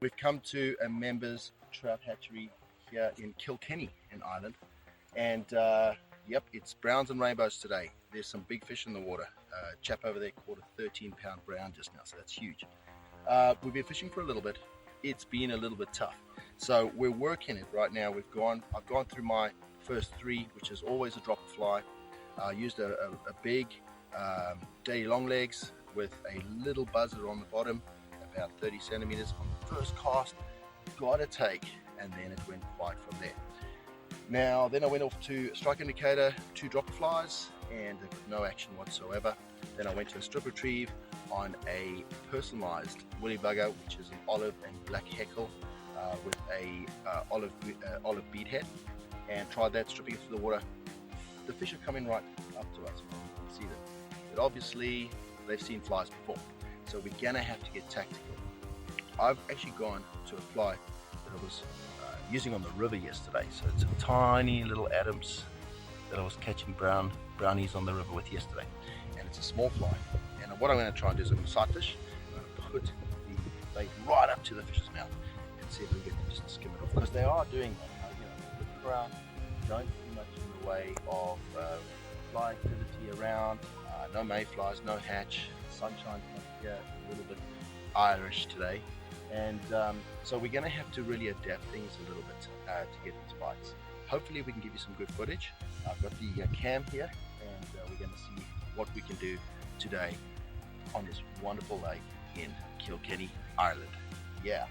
We've come to a members trout hatchery here in Kilkenny in Ireland, and yep, it's browns and rainbows today. There's some big fish in the water. Chap over there caught a 13-pound brown just now, so that's huge. We've been fishing for a little bit. It's been a little bit tough, so we're working it right now. I've gone through my first three, which is always a drop of fly. I used a big daily long legs with a little buzzer on the bottom, about 30 centimeters on the first cast. Got a take, and then it went quiet from there. Now then I went off to strike indicator, 2 drop of flies, and no action whatsoever. Then I went to a strip retrieve on a personalized woolly bugger, which is an olive and black heckle with a olive bead head, and tried that, stripping it through the water. The fish are coming right up to us. You can see that. But obviously they've seen flies before, so we're gonna have to get tactical. I've actually gone to a fly that I was using on the river yesterday. So it's a tiny little Adams that I was catching brownies on the river with yesterday, and it's a small fly. And what I'm going to try and do is I'm going to sight fish. I'm going to put the bait right up to the fish's mouth and see if we can just skim it off, because they are doing that. Look around, don't see much in the way of fly activity around. No mayflies, no hatch. Sunshine's not here, a little bit Irish today. And so we're going to have to really adapt things a little bit to get these bites. Hopefully we can give you some good footage. I've got the cam here, and we're going to see what we can do today on this wonderful lake in Kilkenny, Ireland. Yeah.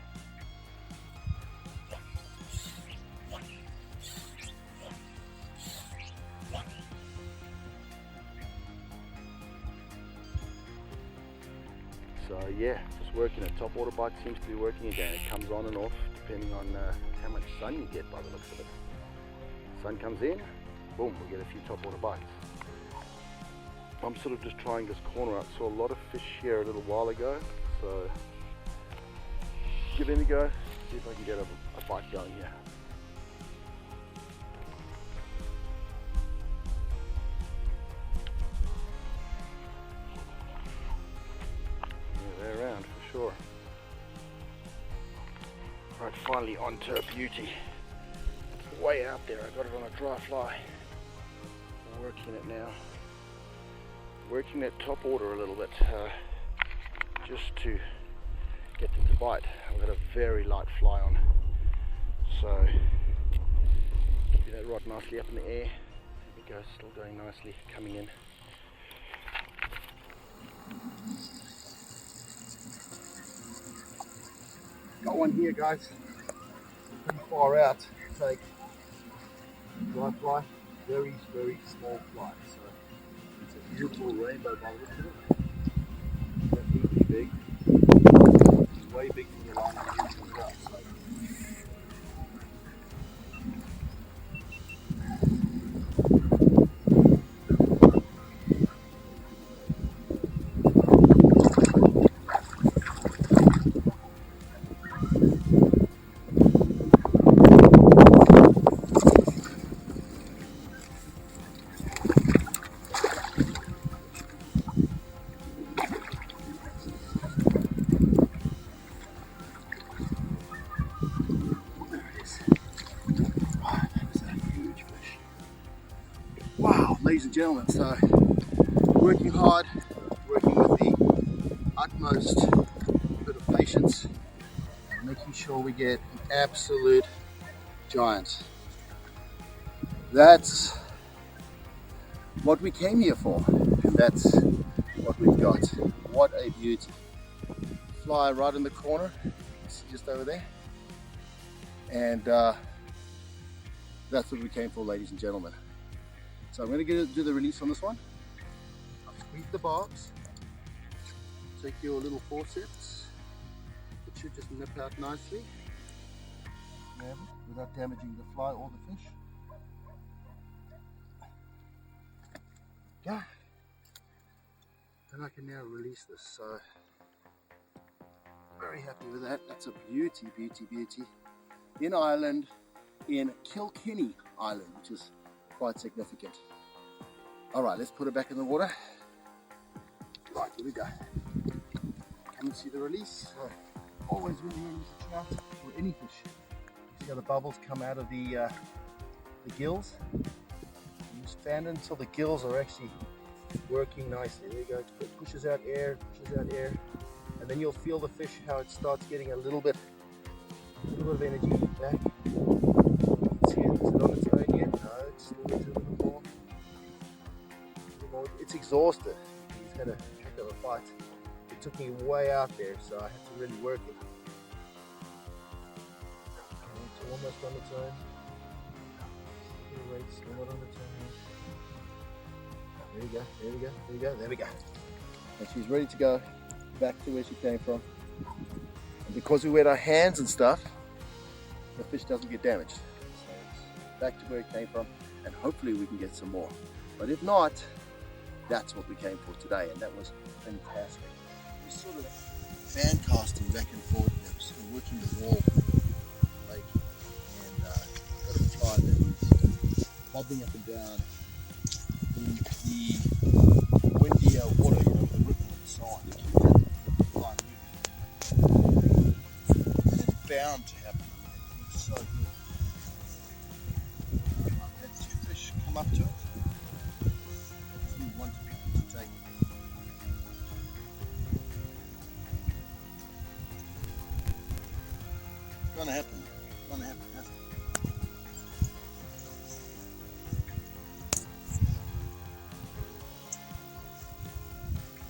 So yeah, just working it. Top water bite seems to be working again. It comes on and off depending on how much sun you get by the looks of it. Sun comes in, boom, we get a few top water bites. I'm sort of just trying this corner out. Saw a lot of fish here a little while ago, so give it a go, see if I can get a bite going here. Sure. Right, finally onto a beauty. It's way out there. I got it on a dry fly. I'm working it now. Working that top order a little bit, just to get them to bite. I've got a very light fly on, so keep that rod nicely up in the air. There we go, still going nicely, coming in. Got one here, guys. Pretty far out. Take dry fly, very small fly. So it's a beautiful rainbow by the looks of it. Definitely big. It's way big from the line as well. So ladies and gentlemen, so working hard, working with the utmost bit of patience, and making sure we get an absolute giant. That's what we came here for, and that's what we've got. What a beauty. Fly right in the corner, see just over there, and that's what we came for, ladies and gentlemen. So I'm going to do the release on this one. I'll squeeze the barbs. Take your little forceps. It should just nip out nicely. Without damaging the fly or the fish. Yeah. And I can now release this. So very happy with that. That's a beauty, beauty, beauty. In Ireland, in Kilkenny, Ireland, which is quite significant. Alright, let's put it back in the water. Right, here we go. Come and see the release. always when you use a trout or any fish, you see how the bubbles come out of the gills. You just fan it until the gills are actually working nicely. There you go. It pushes out air, and then you'll feel the fish how it starts getting a little bit of energy back. See it? Is it on its own yet? No, it's still needs a little more. It's exhausted. He's had a heck of a fight. It took me way out there, so I had to really work it. It's almost on its own. Still not on its own. There we go. And she's ready to go back to where she came from. And because we wet our hands and stuff, the fish doesn't get damaged. So it's back to where it came from, and hopefully we can get some more. But if not, that's what we came for today, and that was fantastic. We're sort of fan casting back and forth, sort of working the wall lake, and got a fly that is bobbing up and down in the windy water, the ripple and so on. To keep that fly moving. And it's bound to happen. It's so good. I've had 2 fish come up to it. We want people to take it. It's gonna happen. Hasn't it?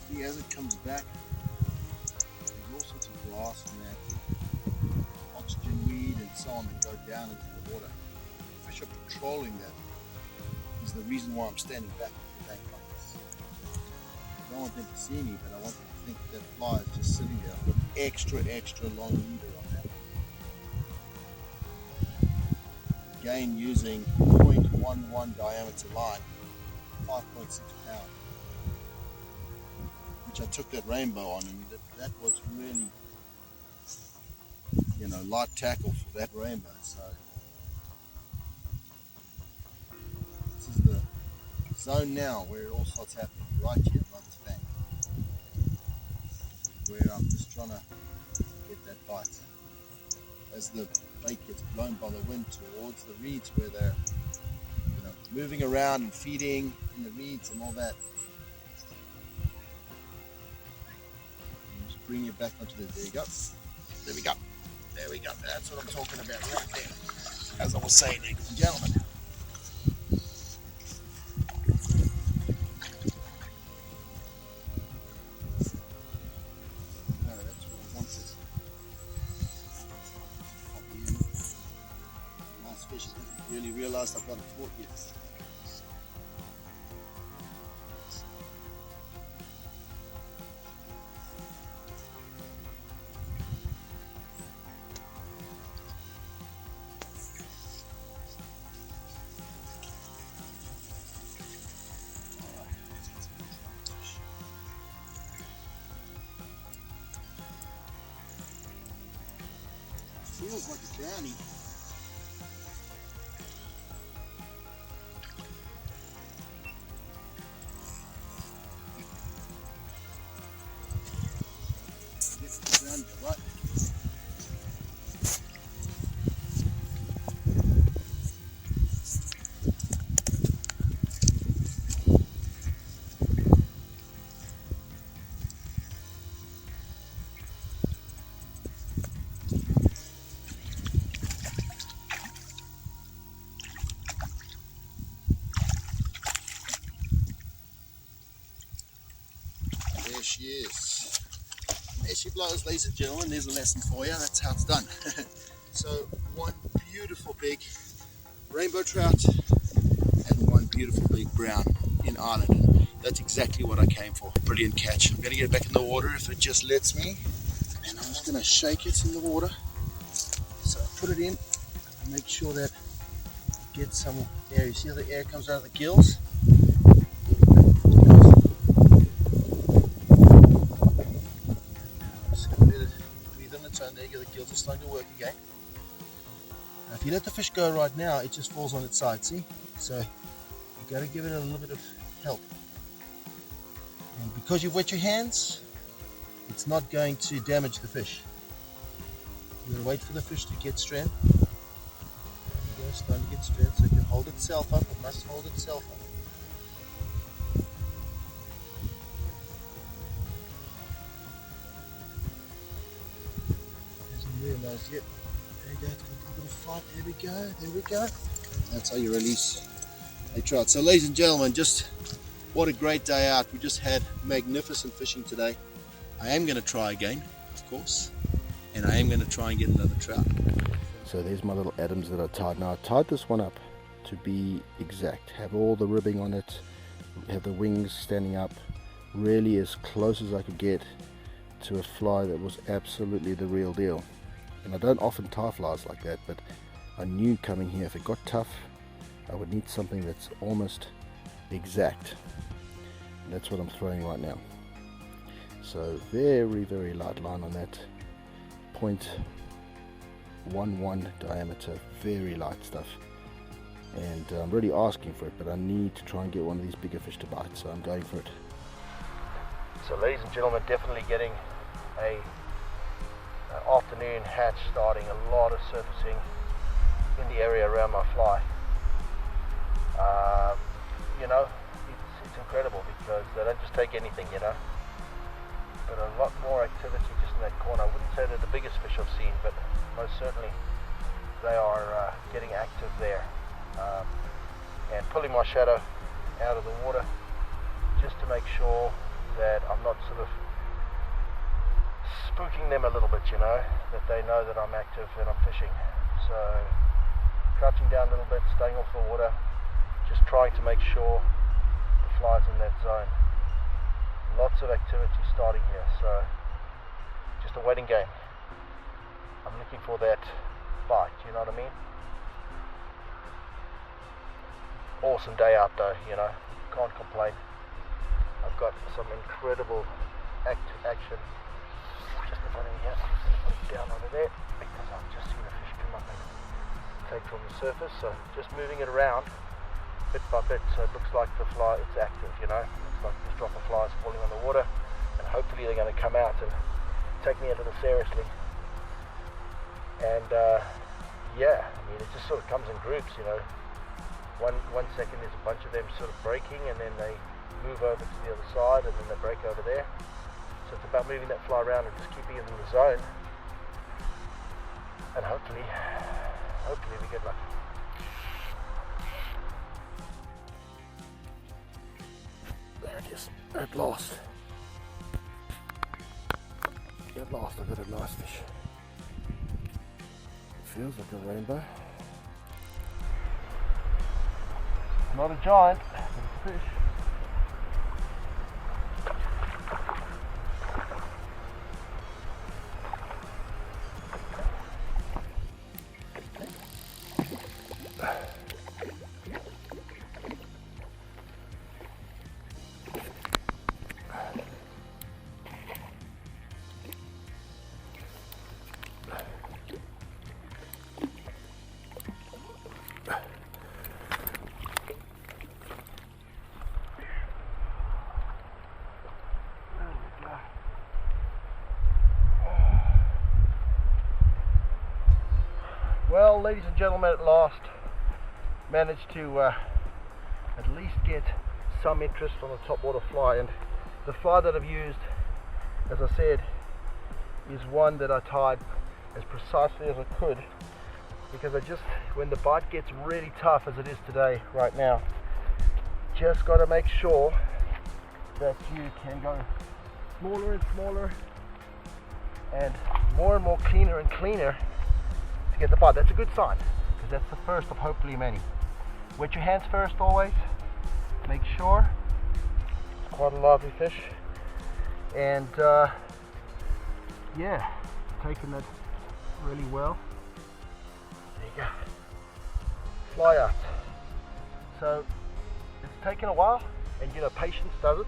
See, as it comes back, there's all sorts of grass and that, oxygen weed and so on that go down into the water. Fish are patrolling that. Is the reason why I'm standing back at the bank like this. I don't want them to see me, but I want them to think that fly is just sitting there. I've got extra long leader on that. Again, using 0.11 diameter line, 5.6 pound, which I took that rainbow on, and that was really, light tackle for that rainbow. So this is the zone now where it all starts happening, right here by this bank, where I'm just trying to get that bite. As the bait gets blown by the wind towards the reeds where they're moving around and feeding in the reeds and all that. And just bring it back onto the, there we go. That's what I'm talking about right there. As I was saying, ladies and gentlemen. That's what I wanted. Nice fish. I haven't really realized I've got a caught yet. Feels like a brownie. This is the brownie, right? There she is. There she blows, ladies and gentlemen. There's a lesson for you. That's how it's done. So one beautiful big rainbow trout and one beautiful big brown in Ireland. And that's exactly what I came for. Brilliant catch. I'm going to get it back in the water if it just lets me. And I'm just going to shake it in the water. So I put it in and make sure that it gets some air. You see how the air comes out of the gills? There you go, the gills are starting to work again. Now, if you let the fish go right now, it just falls on its side, see? So you got to give it a little bit of help. And because you've wet your hands, it's not going to damage the fish. You're going to wait for the fish to get strength. It's starting to get strength so it can hold itself up. It must hold itself up. Hasn't realized yet. There you go, it's got a little bit of fight. There we go, there we go. That's how you release a trout. So ladies and gentlemen, just what a great day out. We just had magnificent fishing today. I am going to try again, of course, and I am going to try and get another trout. So there's my little Adams that I tied. Now I tied this one up to be exact, have all the ribbing on it, have the wings standing up, really as close as I could get to a fly that was absolutely the real deal. And I don't often tie flies like that, but I knew coming here if it got tough I would need something that's almost exact. And that's what I'm throwing right now. So very, very light line on that, 0.11 diameter, very light stuff. And I'm really asking for it, but I need to try and get one of these bigger fish to bite, so I'm going for it. So ladies and gentlemen, definitely getting a afternoon hatch starting, a lot of surfacing in the area around my fly. You know, it's incredible because they don't just take anything, you know, but a lot more activity just in that corner. I wouldn't say they're the biggest fish I've seen, but most certainly they are getting active there. And pulling my shadow out of the water just to make sure that I'm not sort of spooking them a little bit, you know, that they know that I'm active and I'm fishing. So crouching down a little bit, staying off the water, just trying to make sure the fly's in that zone. Lots of activity starting here, so just a waiting game. I'm looking for that bite, you know what I mean? Awesome day out though, you know, can't complain. I've got some incredible action just in front of me here. Put it down over there because I've just seen a fish come up and take from the surface, so just moving it around bit by bit so it looks like the fly is active, you know. Looks like this drop of flies falling on the water, and hopefully they're going to come out and take me a little seriously. And yeah, I mean, it just sort of comes in groups, you know. One second there's a bunch of them sort of breaking, and then they move over to the other side, and then they break over there. So it's about moving that fly around and just keeping it in the zone, and hopefully we get lucky. There it is, at last. At last I got a nice fish. It feels like a rainbow. Not a giant, but it's a fish. Well, ladies and gentlemen, at last managed to at least get some interest on the topwater fly, and the fly that I've used, as I said, is one that I tied as precisely as I could, because when the bite gets really tough as it is today, right now, just got to make sure that you can go smaller and smaller and more cleaner and cleaner to get the bite. That's a good sign, because that's the first of hopefully many. Wet your hands first always, make sure. It's quite a lively fish, and yeah, taking that really well. There you go, fly out. So it's taken a while, and you know, patience does it,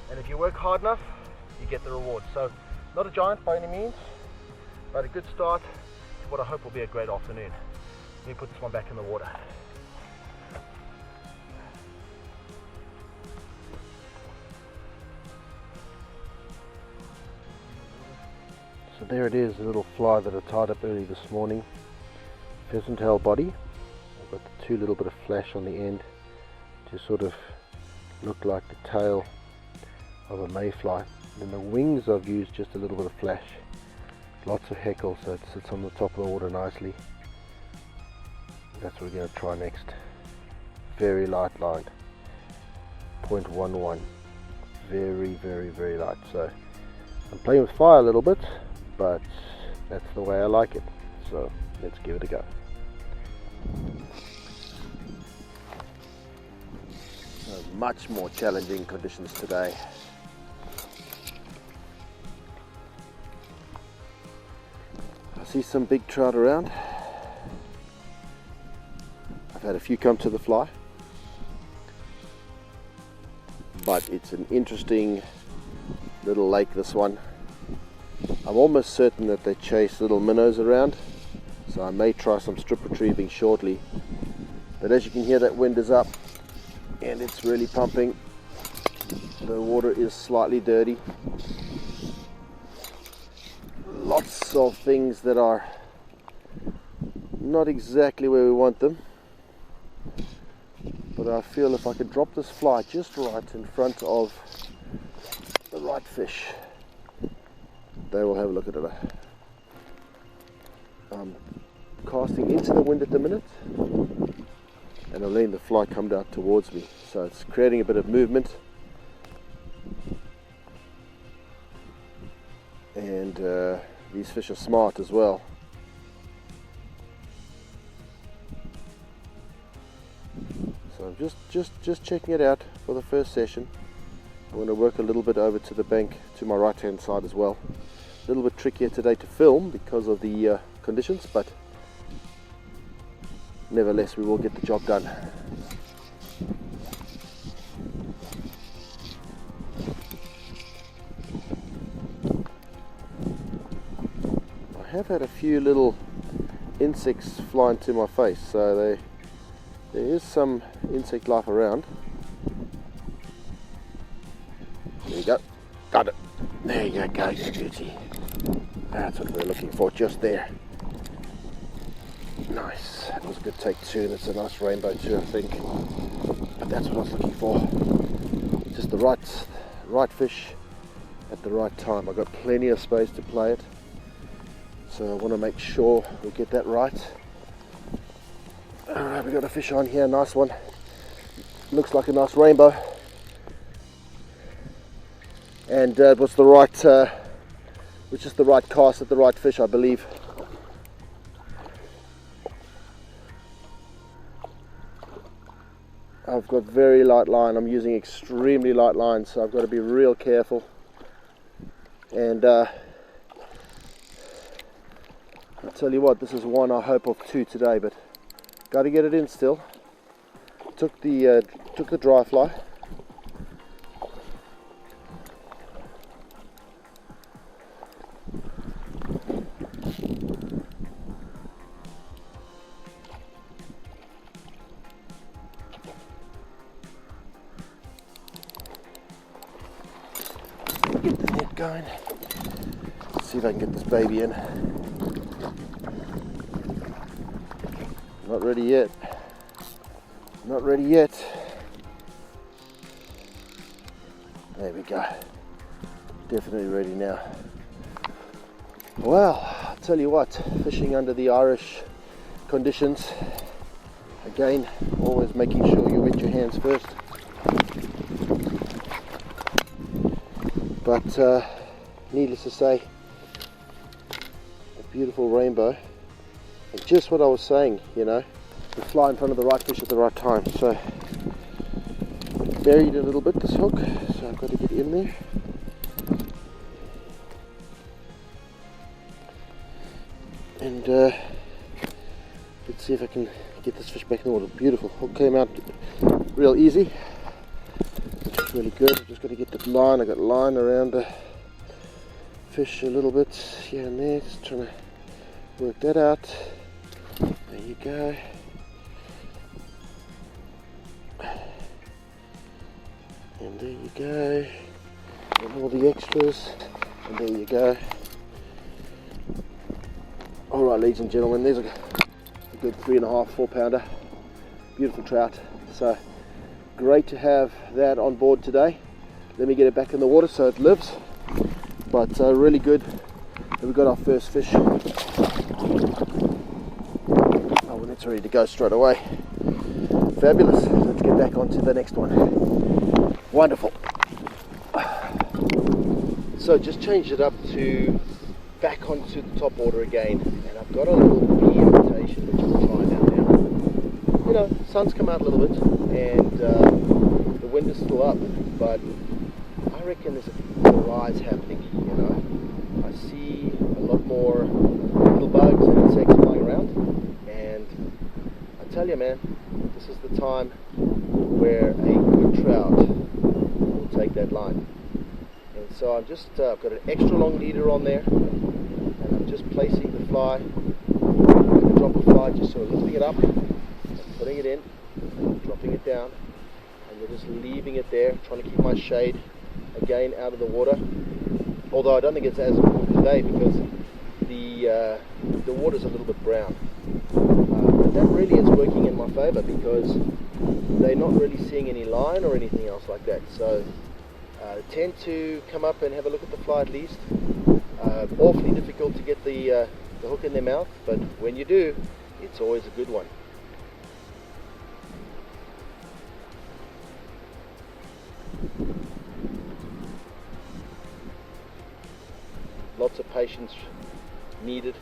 and if you work hard enough you get the reward. So not a giant by any means, but a good start to what I hope will be a great afternoon. Let me put this one back in the water. So there it is, a little fly that I tied up early this morning. Pheasant tail body. I've got the two little bit of flash on the end to sort of look like the tail of a mayfly. And the wings I've used just a little bit of flash. Lots of heckle, so it sits on the top of the water nicely. That's what we're going to try next. Very light line. 0.11. Very, very, very light. So I'm playing with fire a little bit, but that's the way I like it. So let's give it a go. So much more challenging conditions today. I see some big trout around. I've had a few come to the fly, but it's an interesting little lake, this one. I'm almost certain that they chase little minnows around, so I may try some strip retrieving shortly. But as you can hear, that wind is up and it's really pumping. The water is slightly dirty. Lots of things that are not exactly where we want them, but I feel if I could drop this fly just right in front of the right fish, they will have a look at it. I'm casting into the wind at the minute and I'm letting the fly come down towards me, so it's creating a bit of movement. And these fish are smart as well. So I'm just checking it out for the first session. I'm going to work a little bit over to the bank to my right hand side as well. A little bit trickier today to film because of the conditions, but nevertheless we will get the job done. I have had a few little insects fly into my face, so there is some insect life around. There you go, got it. There you go, guys, beauty. That's what we're looking for, just there. Nice, that was a good take too, and it's a nice rainbow too, I think. But that's what I was looking for. Just the right fish at the right time. I've got plenty of space to play it, so I want to make sure we get that right. Alright, we got a fish on here, nice one. Looks like a nice rainbow. And it was just the right cast at the right fish, I believe. I've got very light line. I'm using extremely light line, so I've got to be real careful. And I'll tell you what, this is one I hope of two today, but got to get it in still. Took the dry fly. Get the net going. Let's see if I can get this baby in. Not ready yet. Not ready yet. There we go. Definitely ready now. Well, I'll tell you what, fishing under the Irish conditions, again, always making sure you wet your hands first. But needless to say, a beautiful rainbow, and just what I was saying, you know, we fly in front of the right fish at the right time. So buried a little bit, this hook, so I've got to get in there. And let's see if I can get this fish back in the water. Beautiful hook, came out real easy. It's really good. I've just got to get the line. I got line around the fish a little bit here and there, just trying to work that out. There you go. And there you go. And all the extras. And there you go. Alright, ladies and gentlemen, there's a good 3.5, 4 pounder. Beautiful trout. So great to have that on board today. Let me get it back in the water so it lives. But really good that we got our first fish. Oh, well, it's ready to go straight away. Fabulous. Let's get back onto the next one. Wonderful. So just changed it up to back onto the top water again, and I've got a little bee imitation which I'm trying out now. You know, sun's come out a little bit and the wind is still up, but I reckon there's a rise happening. You know, I see a lot more little bugs and insects flying around, and I tell you, man, this is the time where a good trout will take that line. And so I'm just I've got an extra long leader on there, and I'm just placing the fly, the drop of fly, just sort of lifting it up, and putting it in, dropping it down, and then just leaving it there, trying to keep my shade again out of the water. Although I don't think it's as important today because the water's a little bit brown. But that really is working in my favour because they're not really seeing any line or anything else like that. So tend to come up and have a look at the fly at least. Awfully difficult to get the hook in their mouth, but when you do, it's always a good one. Lots of patience needed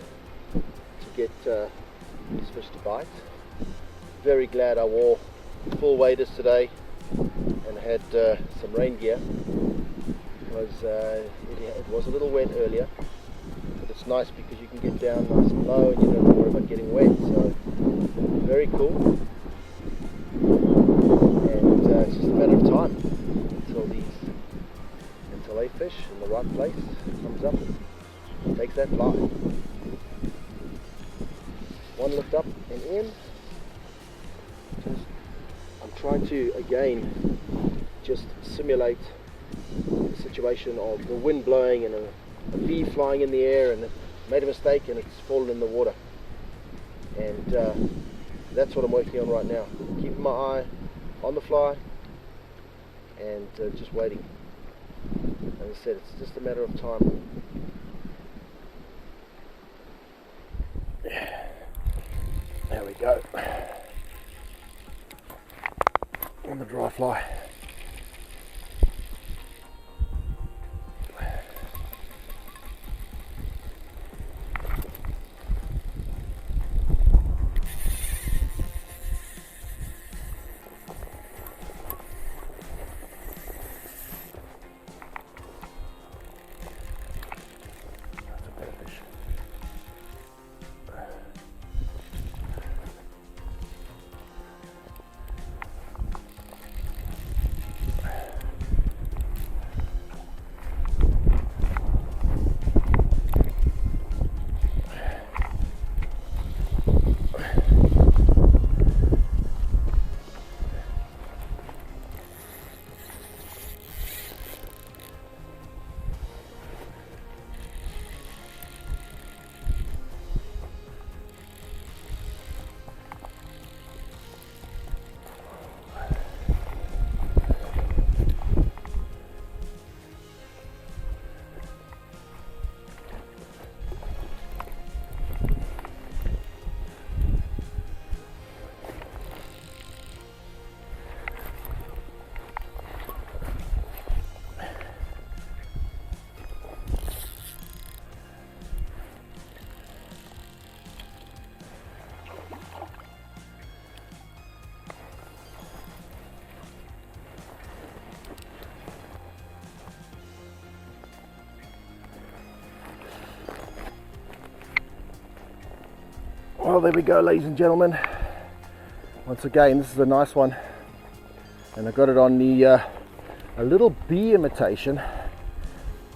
to get these fish to bite. Very glad I wore full waders today and had some rain gear because it was a little wet earlier, but it's nice because you can get down nice and low and you don't have to worry about getting wet. So very cool, and it's just a matter of time until a fish in the right place comes up and takes that fly. One lift up and in. I'm trying to again just simulate the situation of the wind blowing and a bee flying in the air, and it made a mistake and it's fallen in the water. And that's what I'm working on right now. Keeping my eye on the fly and just waiting. As I said, it's just a matter of time. There we go. On the dry fly. Well, there we go, ladies and gentlemen. Once again, this is a nice one, and I got it on the a little bee imitation.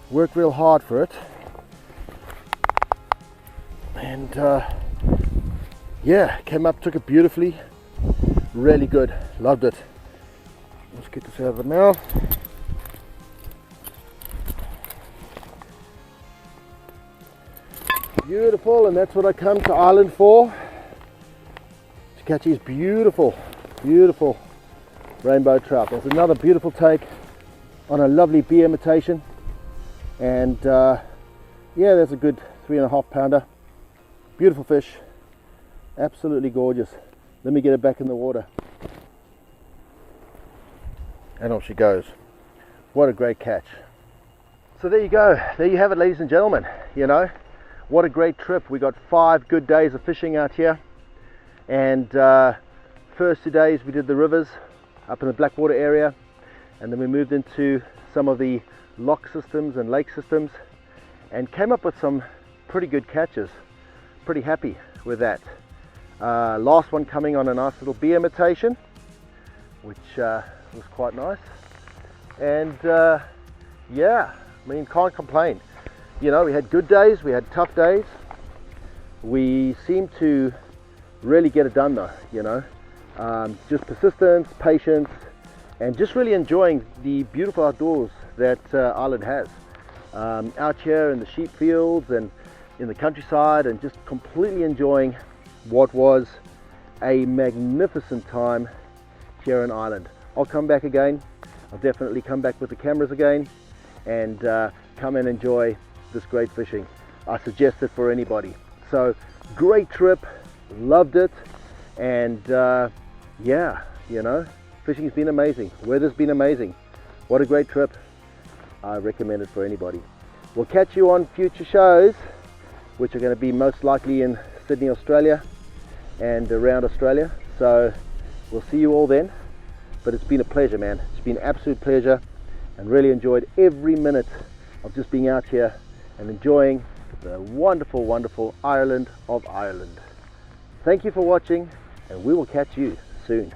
Worked real hard for it, and yeah, came up, took it beautifully. Really good, loved it. Let's get this out of the mouth. Beautiful, and that's what I come to Ireland for, to catch these beautiful, beautiful rainbow trout. There's another beautiful take on a lovely bee imitation, and yeah, there's a good 3.5 pounder. Beautiful fish, absolutely gorgeous. Let me get it back in the water. And off she goes. What a great catch. So there you go, there you have it, ladies and gentlemen. You know, what a great trip. We got 5 good days of fishing out here, and first 2 days we did the rivers up in the Blackwater area, and then we moved into some of the lock systems and lake systems and came up with some pretty good catches. Pretty happy with that. Last one coming on a nice little bee imitation, which was quite nice. And yeah, I mean, can't complain. You know, we had good days, we had tough days. We seemed to really get it done though, you know. Just persistence, patience, and just really enjoying the beautiful outdoors that Ireland has. Out here in the sheep fields and in the countryside, and just completely enjoying what was a magnificent time here in Ireland. I'll come back again. I'll definitely come back with the cameras again and come and enjoy this great fishing. I suggest it for anybody. So great trip, loved it, and yeah, you know, fishing's been amazing, weather's been amazing. What a great trip. I recommend it for anybody. We'll catch you on future shows, which are going to be most likely in Sydney, Australia and around Australia. So we'll see you all then. But it's been a pleasure, man. It's been an absolute pleasure, and really enjoyed every minute of just being out here and enjoying the wonderful, wonderful Ireland of Ireland. Thank you for watching, and we will catch you soon.